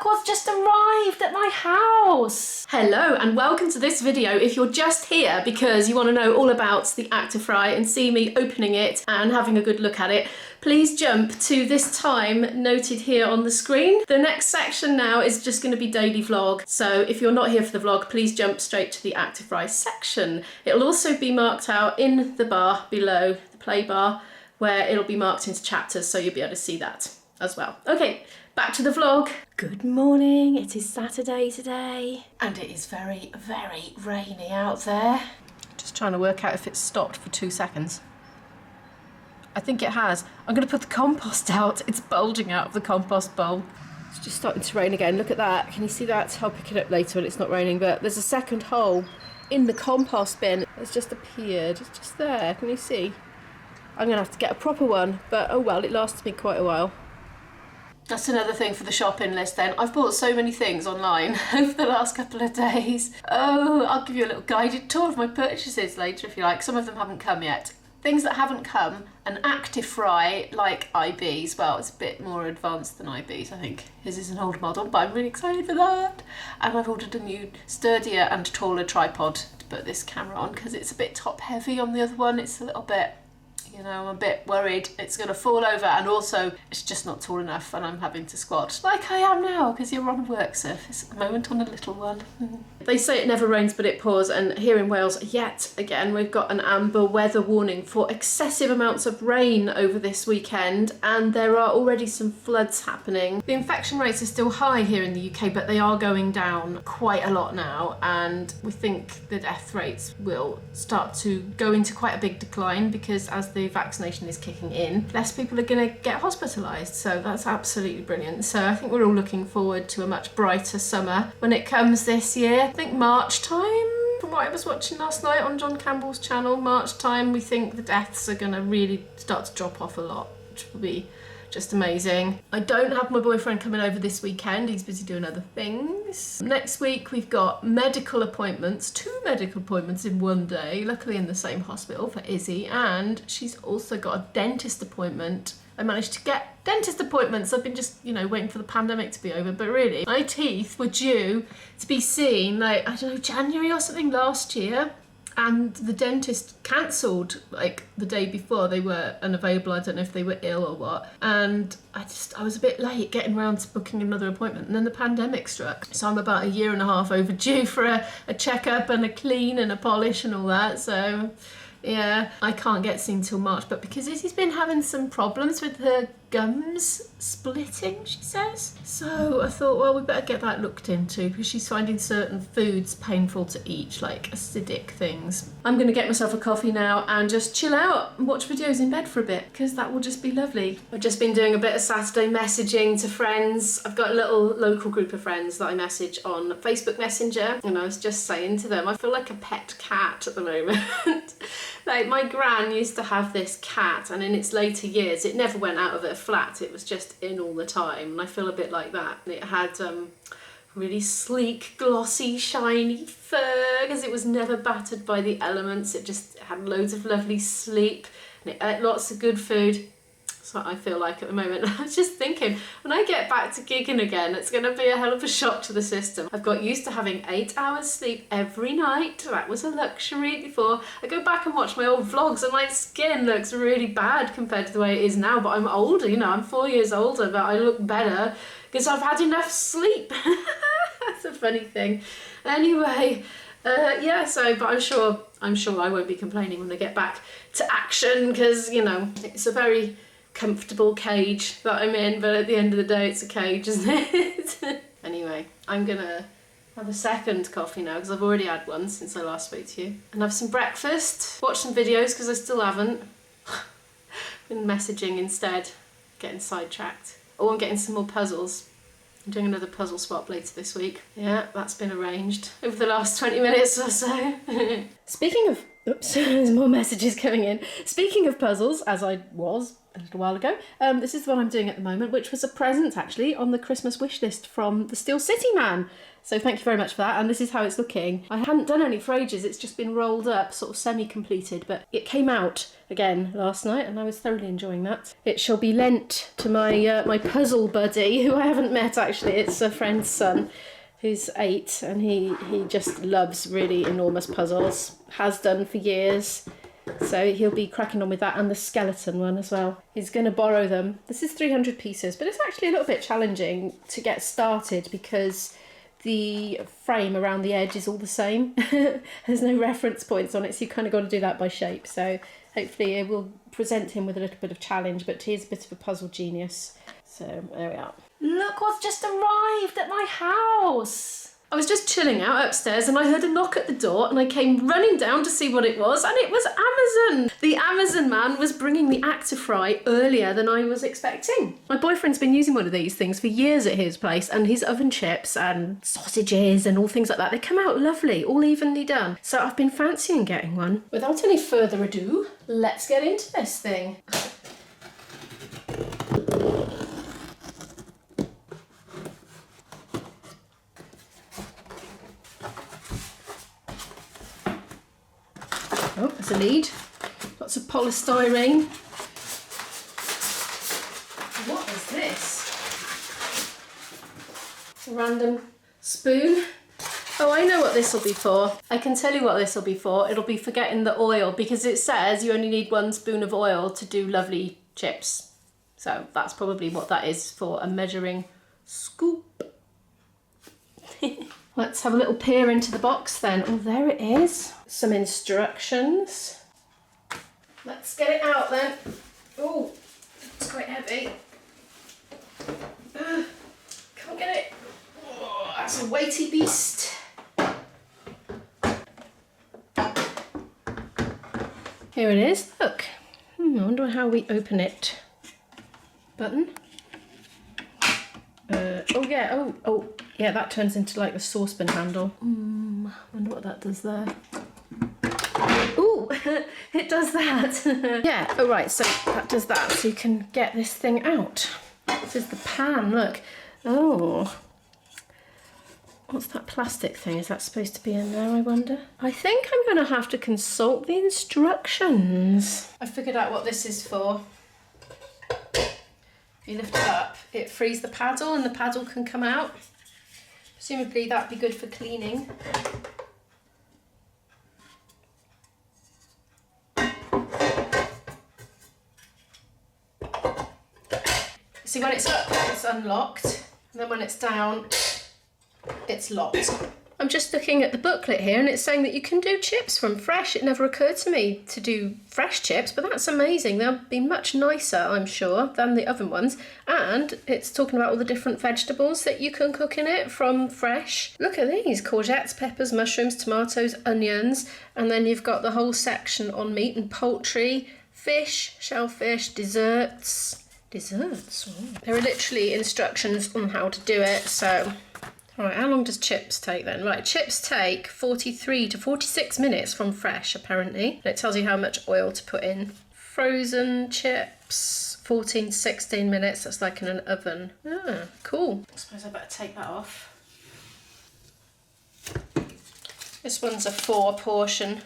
look what's just arrived at my house. Hello and welcome to this video. If you're just here because you want to know all about the Actifry and see me opening it and having a good look at it, please jump to this time noted here on the screen. The next section now is just going to be daily vlog. So if you're not here for the vlog, please jump straight to the Actifry section. It'll also be marked out in the bar below, the play bar, where it'll be marked into chapters, so you'll be able to see that as well. Okay, back to the vlog. Good morning, it is Saturday today, and it is very, very rainy out there. Just trying to work out if it's stopped for 2 seconds. I think it has. I'm gonna put the compost out. It's bulging out of the compost bowl. It's just starting to rain again, look at that. Can you see that? I'll pick it up later when it's not raining, but there's a second hole in the compost bin. It's just appeared, it's just there, can you see? I'm gonna have to get a proper one, but oh well, it lasted me quite a while. That's another thing for the shopping list then. I've bought so many things online over the last couple of days. Oh, I'll give you a little guided tour of my purchases later if you like. Some of them haven't come yet. Things that haven't come, an Actifry like IBs. Well, it's a bit more advanced than IBs, I think. His is an old model, but I'm really excited for that. And I've ordered a new sturdier and taller tripod to put this camera on because it's a bit top heavy on the other one. It's a little bit, you know, I'm a bit worried it's going to fall over, and also it's just not tall enough and I'm having to squat like I am now because you're on a work surface at the moment on a little one. They say it never rains but it pours, and here in Wales yet again we've got an amber weather warning for excessive amounts of rain over this weekend, and there are already some floods happening. The infection rates are still high here in the UK, but they are going down quite a lot now, and we think the death rates will start to go into quite a big decline because as the vaccination is kicking in, less people are going to get hospitalised, so that's absolutely brilliant. So I think we're all looking forward to a much brighter summer when it comes this year. I think March time, from what I was watching last night on John Campbell's channel, March time we think the deaths are going to really start to drop off a lot, which will be just amazing. I don't have my boyfriend coming over this weekend, he's busy doing other things. Next week we've got medical appointments, 2 medical appointments in one day, luckily in the same hospital for Izzy, and she's also got a dentist appointment. I managed to get dentist appointments. I've been just, you know, waiting for the pandemic to be over, but really my teeth were due to be seen like, I don't know, January or something last year. And the dentist cancelled like the day before. They were unavailable. I don't know if they were ill or what. And I was a bit late getting around to booking another appointment. And then the pandemic struck. So I'm about 1.5 years overdue for a checkup and a clean and a polish and all that. So yeah, I can't get seen till March. But because Izzy's been having some problems with her gums splitting, she says. So I thought, well, we better get that looked into because she's finding certain foods painful to eat, like acidic things. I'm going to get myself a coffee now and just chill out and watch videos in bed for a bit because that will just be lovely. I've just been doing a bit of Saturday messaging to friends. I've got a little local group of friends that I message on Facebook Messenger, and I was just saying to them, I feel like a pet cat at the moment. Like my gran used to have this cat, and in its later years it never went out of her flat, it was just in all the time, and I feel a bit like that. And it had really sleek, glossy, shiny fur because it was never battered by the elements. It just had loads of lovely sleep and it ate lots of good food. That's what I feel like at the moment. I was just thinking, when I get back to gigging again, it's going to be a hell of a shock to the system. I've got used to having 8 hours sleep every night. That was a luxury before. I go back and watch my old vlogs and my skin looks really bad compared to the way it is now, but I'm older, you know, I'm 4 years older, but I look better because I've had enough sleep. That's a funny thing. Anyway, yeah, so, but I'm sure I won't be complaining when I get back to action because, you know, it's a very comfortable cage that I'm in, but at the end of the day it's a cage, isn't it? Anyway, I'm gonna have a second coffee now because I've already had one since I last spoke to you, and have some breakfast, watch some videos because I still haven't. Been messaging instead, getting sidetracked. Oh, I'm getting some more puzzles. I'm doing another puzzle swap later this week. Yeah, that's been arranged over the last 20 minutes or so. Speaking of Oops, there's more messages coming in. Speaking of puzzles, as I was a little while ago, this is the one I'm doing at the moment, which was a present actually on the Christmas wish list from the Steel City man. So thank you very much for that, and this is how it's looking. I hadn't done any for ages, it's just been rolled up, sort of semi-completed, but it came out again last night and I was thoroughly enjoying that. It shall be lent to my my puzzle buddy, who I haven't met actually. It's a friend's son who's 8, and he just loves really enormous puzzles, has done for years. So he'll be cracking on with that, and the skeleton one as well. He's going to borrow them. This is 300 pieces, but it's actually a little bit challenging to get started because the frame around the edge is all the same. There's no reference points on it, so you kind of got to do that by shape. So hopefully it will present him with a little bit of challenge, but he's a bit of a puzzle genius. So there we are. Look what's just arrived at my house. I was just chilling out upstairs and I heard a knock at the door and I came running down to see what it was, and it was Amazon. The Amazon man was bringing the Actifry earlier than I was expecting. My boyfriend's been using one of these things for years at his place, and his oven chips and sausages and all things like that, they come out lovely, all evenly done. So I've been fancying getting one. Without any further ado, let's get into this thing. Oh, there's a lead. Lots of polystyrene. What is this? It's a random spoon. Oh, I know what this will be for. I can tell you what this will be for. It'll be for getting the oil, because it says you only need 1 spoon of oil to do lovely chips. So that's probably what that is for, a measuring scoop. Let's have a little peer into the box then. Oh, there it is. Some instructions. Let's get it out then. Oh, it's quite heavy. Can't get it. Oh, that's a weighty beast. Here it is. Look. I wonder how we open it. Button. Oh yeah. Oh. Yeah, that turns into like the saucepan handle. Wonder what that does there. Ooh, it does that. Yeah, oh right, so that does that, so you can get this thing out. This is the pan, look. Oh. What's that plastic thing? Is that supposed to be in there, I wonder? I think I'm gonna have to consult the instructions. I figured out what this is for. If you lift it up, it frees the paddle and the paddle can come out. Presumably that'd be good for cleaning. See, when it's up, it's unlocked, and then when it's down, it's locked. I'm just looking at the booklet here and it's saying that you can do chips from fresh. It never occurred to me to do fresh chips, but that's amazing. They'll be much nicer, I'm sure, than the oven ones. And it's talking about all the different vegetables that you can cook in it from fresh. Look at these, courgettes, peppers, mushrooms, tomatoes, onions, and then you've got the whole section on meat and poultry, fish, shellfish, desserts. Desserts? Oh. There are literally instructions on how to do it, so... Right, how long does chips take then? Right, chips take 43 to 46 minutes from fresh, apparently. And it tells you how much oil to put in. Frozen chips, 14 to 16 minutes. That's like in an oven. Ah, cool. I suppose I better take that off. This one's a 4-portion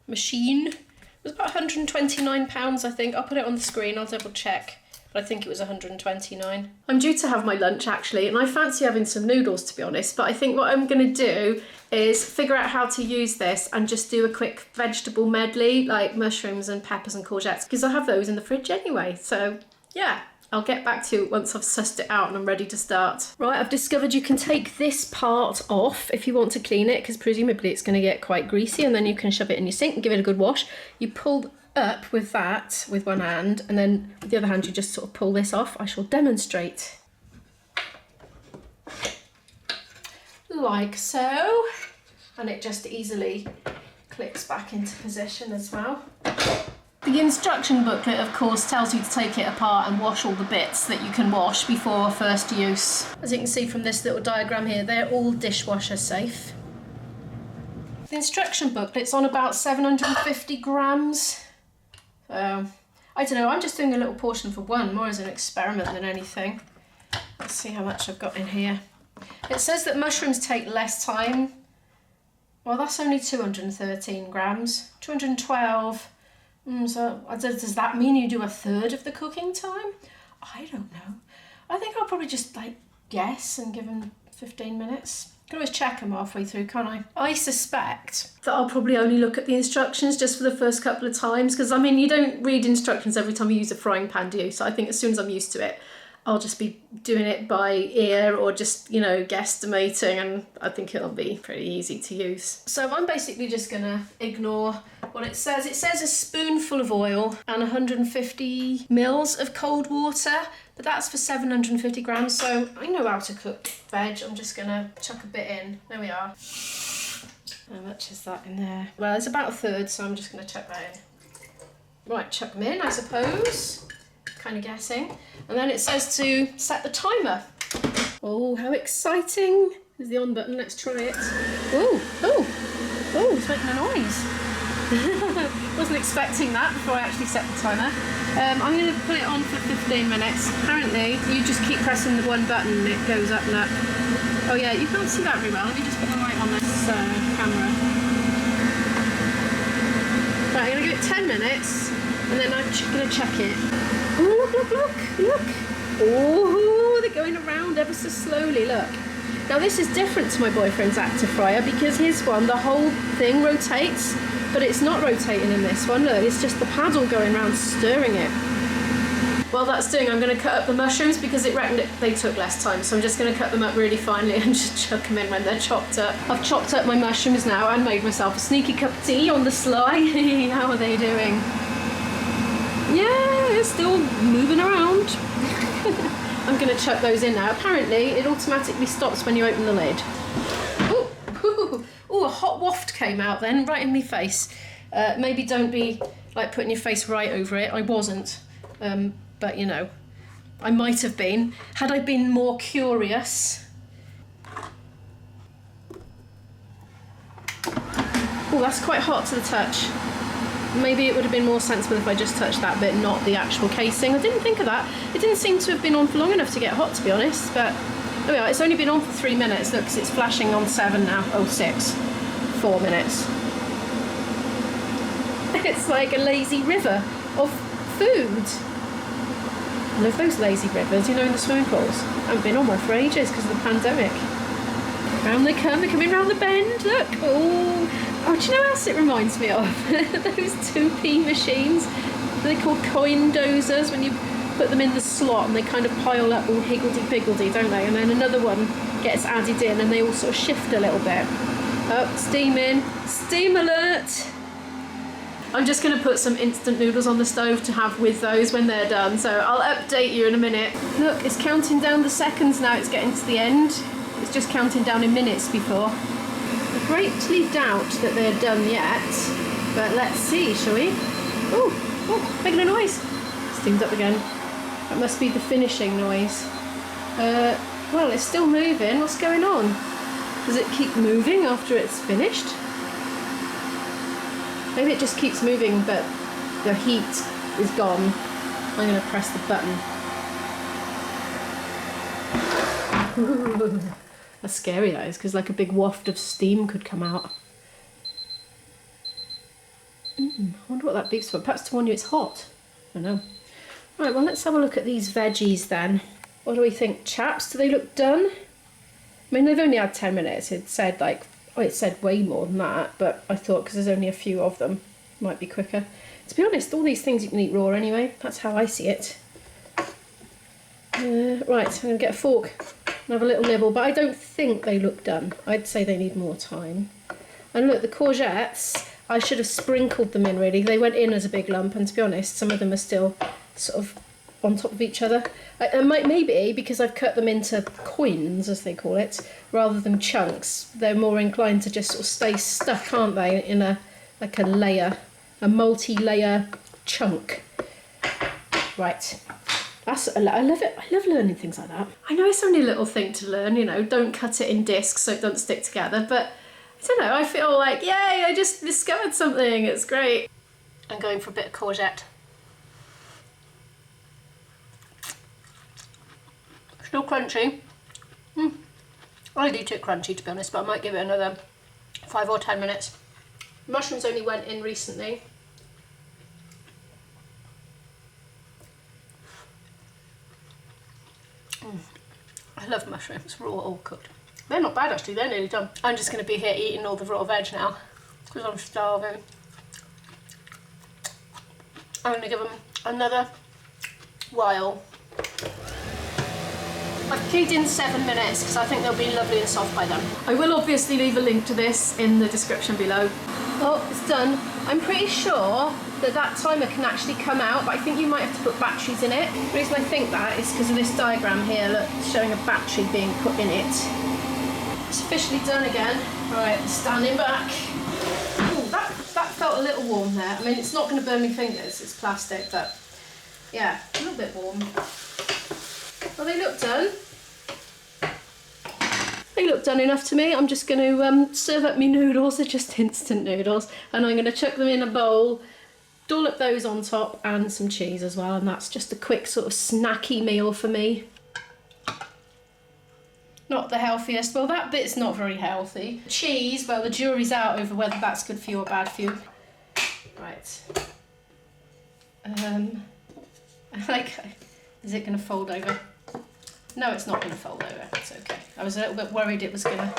machine. It was about £129, I think. I'll put it on the screen, I'll double check. But I think it was 129. I'm due to have my lunch actually, and I fancy having some noodles to be honest, but I think what I'm gonna do is figure out how to use this and just do a quick vegetable medley, like mushrooms and peppers and courgettes, because I have those in the fridge anyway. So yeah, I'll get back to you once I've sussed it out and I'm ready to start. Right, I've discovered you can take this part off if you want to clean it, because presumably it's gonna get quite greasy, and then you can shove it in your sink and give it a good wash. You pull up with that with one hand, and then with the other hand you just sort of pull this off. I shall demonstrate. Like so. And it just easily clicks back into position as well. The instruction booklet of course tells you to take it apart and wash all the bits that you can wash before first use. As you can see from this little diagram here, they're all dishwasher safe. The instruction booklet's on about 750 grams. So, I don't know, I'm just doing a little portion for one, more as an experiment than anything. Let's see how much I've got in here. It says that mushrooms take less time. Well, that's only 213 grams. 212. So does that mean you do a third of the cooking time? I don't know. I think I'll probably just like guess and give them 15 minutes. Can always check them halfway through, can't I? I suspect that I'll probably only look at the instructions just for the first couple of times, because I mean, you don't read instructions every time you use a frying pan, do you? So I think as soon as I'm used to it, I'll just be doing it by ear or just, you know, guesstimating, and I think it'll be pretty easy to use. So I'm basically just gonna ignore what it says. It says a spoonful of oil and 150 mils of cold water, but that's for 750 grams. So I know how to cook veg. I'm just gonna chuck a bit in. There we are. How much is that in there? Well, it's about a third, so I'm just gonna chuck that in. Right, chuck them in, I suppose. Kind of guessing. And then it says to set the timer. Oh, how exciting. There's the on button, let's try it. Oh, it's making a noise. Wasn't expecting that before I actually set the timer. I'm going to put it on for 15 minutes. Apparently, you just keep pressing the one button and it goes up and up. Oh yeah, you can't see that very well. Let me just put the light on this camera. Right, I'm going to give it 10 minutes and then I'm going to check it. Oh, look. Oh, they're going around ever so slowly, look. Now this is different to my boyfriend's Actifryer because his one, the whole thing rotates, but it's not rotating in this one, look, it's just the paddle going around stirring it. While that's doing, I'm going to cut up the mushrooms because it reckoned they took less time, so I'm just going to cut them up really finely and just chuck them in when they're chopped up. I've chopped up my mushrooms now and made myself a sneaky cup of tea on the sly. How are they doing? Yeah, they're still moving around. I'm going to chuck those in now. Apparently, it automatically stops when you open the lid. Oh, a hot waft came out then, right in my face. Maybe don't be like putting your face right over it. I wasn't, but you know, I might have been. Had I been more curious. Oh, that's quite hot to the touch. Maybe it would have been more sensible if I just touched that bit, not the actual casing. I didn't think of that. It didn't seem to have been on for long enough to get hot, to be honest, but there we are. It's only been on for 3 minutes. Look, 'cause it's flashing on 7 now. Oh, 6. 4 minutes. It's like a lazy river of food. I love those lazy rivers, you know, in the swimming pools. I haven't been on one for ages because of the pandemic. Round they come, they're coming round the bend, look. Oh, do you know what else it reminds me of? Those 2p machines. They're called coin dozers, when you put them in the slot and they kind of pile up all higgledy-piggledy, don't they? And then another one gets added in and they all sort of shift a little bit. Oh, steam in. Steam alert! I'm just going to put some instant noodles on the stove to have with those when they're done, so I'll update you in a minute. Look, it's counting down the seconds now, it's getting to the end. It's just counting down in minutes before. I greatly doubt that they're done yet, but let's see, shall we? Oh, making a noise. Steamed up again. That must be the finishing noise. Well, it's still moving. What's going on? Does it keep moving after it's finished? Maybe it just keeps moving, but the heat is gone. I'm going to press the button. Ooh, that's scary, that is, because like a big waft of steam could come out. I wonder what that beeps for. Perhaps to warn you it's hot. I don't know. Right, well, let's have a look at these veggies then. What do we think, chaps? Do they look done? I mean, they've only had 10 minutes. It said like, oh, it said way more than that, but I thought because there's only a few of them, it might be quicker. To be honest, all these things you can eat raw anyway. That's how I see it. Right, I'm going to get a fork and have a little nibble, but I don't think they look done. I'd say they need more time. And look, the courgettes, I should have sprinkled them in really. They went in as a big lump, and to be honest, some of them are still sort of on top of each other. And maybe because I've cut them into coins, as they call it, rather than chunks, they're more inclined to just sort of stay stuck, aren't they, in a like a layer, a multi-layer chunk. Right. I love it. I love learning things like that. I know it's only a little thing to learn, you know, don't cut it in discs so it doesn't stick together, but I don't know, I feel like, yay, I just discovered something, it's great. I'm going for a bit of courgette. Still crunchy. I'd eat it crunchy to be honest, but I might give it another 5 or 10 minutes. Mushrooms only went in recently. I love mushrooms, raw or cooked. They're not bad actually, they're nearly done. I'm just going to be here eating all the raw veg now because I'm starving. I'm going to give them another while. I've keyed in 7 minutes because I think they'll be lovely and soft by then. I will obviously leave a link to this in the description below. Oh, it's done. I'm pretty sure that timer can actually come out, but I think you might have to put batteries in it. The reason I think that is because of this diagram here, look, showing a battery being put in it. It's officially done again. Right, standing back. Ooh, that felt a little warm there. I mean, it's not going to burn my fingers, it's plastic, but yeah, a little bit warm. Well, they look done. They look done enough to me. I'm just going to serve up my noodles. They're just instant noodles. And I'm going to chuck them in a bowl, dollop those on top and some cheese as well. And that's just a quick sort of snacky meal for me. Not the healthiest. Well, that bit's not very healthy. Cheese, well, the jury's out over whether that's good for you or bad for you. Right. Is it going to fold over? No, it's not going to fold over. It's okay. I was a little bit worried it was going to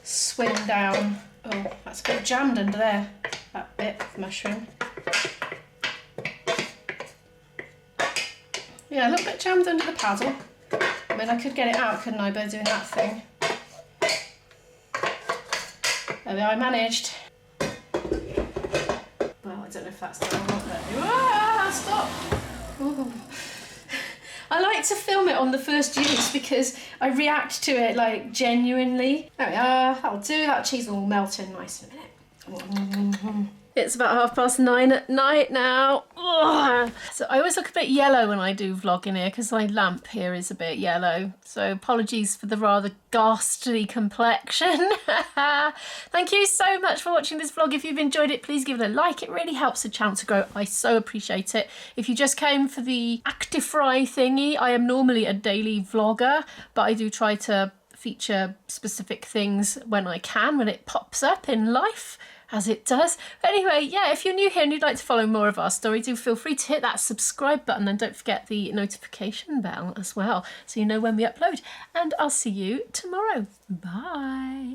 swim down. Oh, that's a bit jammed under there, that bit of mushroom. Yeah, a little bit jammed under the paddle. I mean, I could get it out, couldn't I, by doing that thing. There we are, I managed. Well, I don't know if that's done or not, but... Ah, stop! Ooh. I like to film it on the first use because I react to it like genuinely. There we are, that'll do. That cheese will melt in nice in a minute. It's about 9:30 at night now. Ugh. So I always look a bit yellow when I do vlogging here because my lamp here is a bit yellow. So apologies for the rather ghastly complexion. Thank you so much for watching this vlog. If you've enjoyed it, please give it a like. It really helps the channel to grow. I so appreciate it. If you just came for the Actifry thingy, I am normally a daily vlogger, but I do try to feature specific things when I can, when it pops up in life, as it does. But anyway, yeah, if you're new here and you'd like to follow more of our story, do feel free to hit that subscribe button and don't forget the notification bell as well, so you know when we upload. And I'll see you tomorrow. Bye.